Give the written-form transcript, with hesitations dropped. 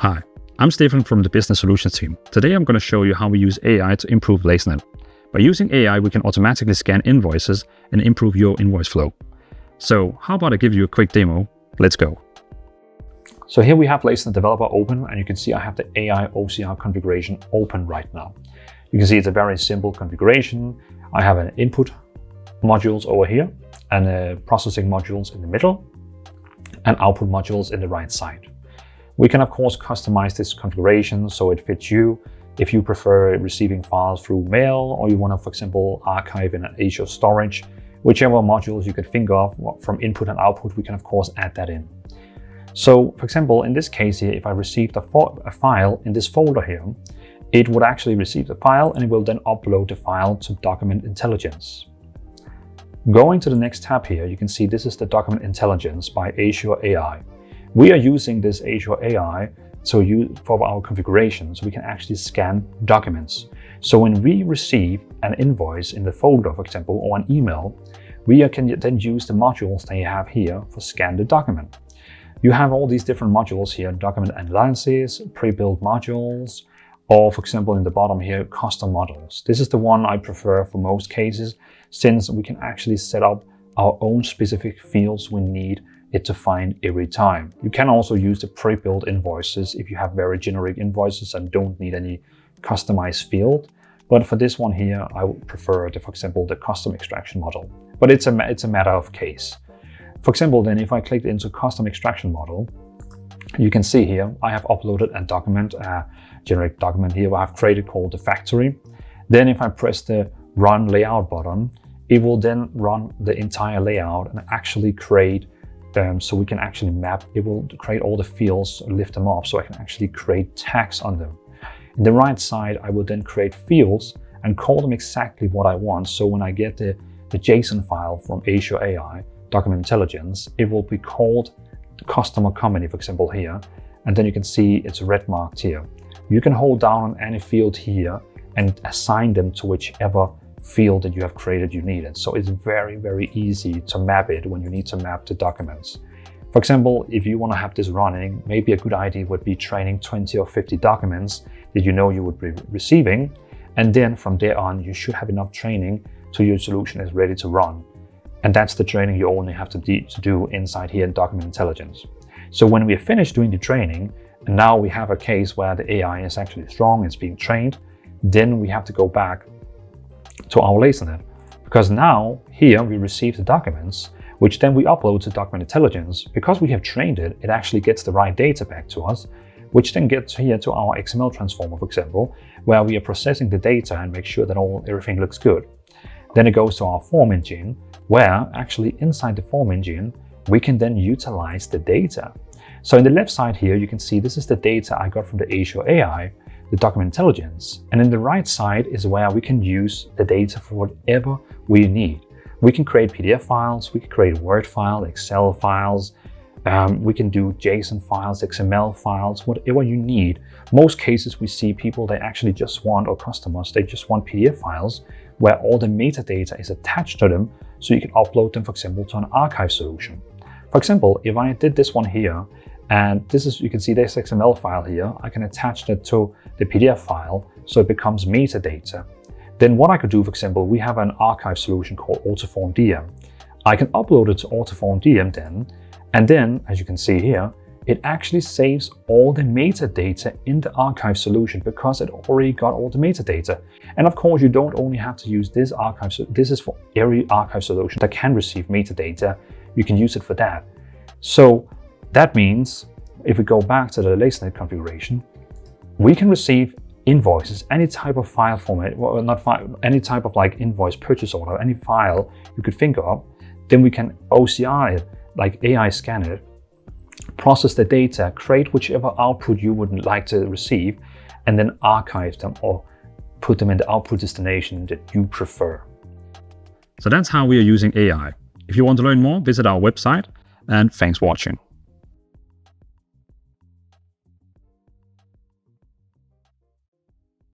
Hi, I'm Stefan from the Business Solutions team. Today I'm going to show you how we use AI to improve Lasernet. By using AI, we can automatically scan invoices and improve your invoice flow. So how about I give you a quick demo? Let's go. So here we have Lasernet Developer open, and you can see I have the AI OCR configuration open right now. You can see it's a very simple configuration. I have an input modules over here and processing modules in the middle and output modules in the right side. We can of course customize this configuration so it fits you. If you prefer receiving files through mail, or you want to, for example, archive in an Azure storage, whichever modules you could think of from input and output, we can of course add that in. So for example, in this case here, if I received a file in this folder here, it would actually receive the file and it will then upload the file to Document Intelligence. Going to the next tab here, you can see this is the Document Intelligence by Azure AI. We are using this Azure AI for our configuration, so we can actually scan documents. So when we receive an invoice in the folder, for example, or an email, we can then use the modules that you have here for scan the document. You have all these different modules here: document analysis, pre-built modules, or for example, in the bottom here, custom models. This is the one I prefer for most cases, since we can actually set up our own specific fields we need it to find every time. You can also use the pre-built invoices if you have very generic invoices and don't need any customized field. But for this one here, I would prefer, for example, the custom extraction model. But it's a matter of case. For example, then if I click into custom extraction model, you can see here I have uploaded a document, a generic document here I have created called the factory. Then if I press the run layout button, it will then run the entire layout and actually create so we can actually map. It will create all the fields, lift them up, so I can actually create tags on them. In the right side, I will then create fields and call them exactly what I want. So when I get the JSON file from Azure AI, Document Intelligence, it will be called customer company, for example, here. And then you can see it's red marked here. You can hold down on any field here and assign them to whichever field that you have created you need it. So it's very, very easy to map it when you need to map the documents. For example, if you want to have this running, maybe a good idea would be training 20 or 50 documents that you know you would be receiving. And then from there on, you should have enough training so your solution is ready to run. And that's the training you only have to do inside here in Document Intelligence. So when we are finished doing the training, and now we have a case where the AI is actually strong, it's being trained, then we have to go back to our Lasernet, because now here we receive the documents, which then we upload to Document Intelligence. Because we have trained it, it actually gets the right data back to us, which then gets here to our XML transformer, for example, where we are processing the data and make sure that everything looks good. Then it goes to our form engine, where actually inside the form engine, we can then utilize the data. So in the left side here, you can see this is the data I got from the Azure AI, the Document Intelligence. And in the right side is where we can use the data for whatever we need. We can create PDF files, we can create Word files, Excel files, we can do JSON files, XML files, whatever you need. Most cases we see people, they actually just want, or customers, they just want PDF files where all the metadata is attached to them, so you can upload them, for example, to an archive solution. For example, if I did this one here, and this is, you can see this XML file here, I can attach that to the PDF file so it becomes metadata. Then what I could do, for example, we have an archive solution called AutoFormDM. I can upload it to AutoFormDM then, and then, as you can see here, it actually saves all the metadata in the archive solution because it already got all the metadata. And of course, you don't only have to use this archive, this is for every archive solution that can receive metadata. You can use it for that. So that means if we go back to the Lasernet configuration, we can receive invoices, any type of file format, well, not file, any type of like invoice, purchase order, any file you could think of. Then we can OCR it, like AI scan it, process the data, create whichever output you would like to receive, and then archive them or put them in the output destination that you prefer. So that's how we are using AI. If you want to learn more, visit our website, and thanks for watching.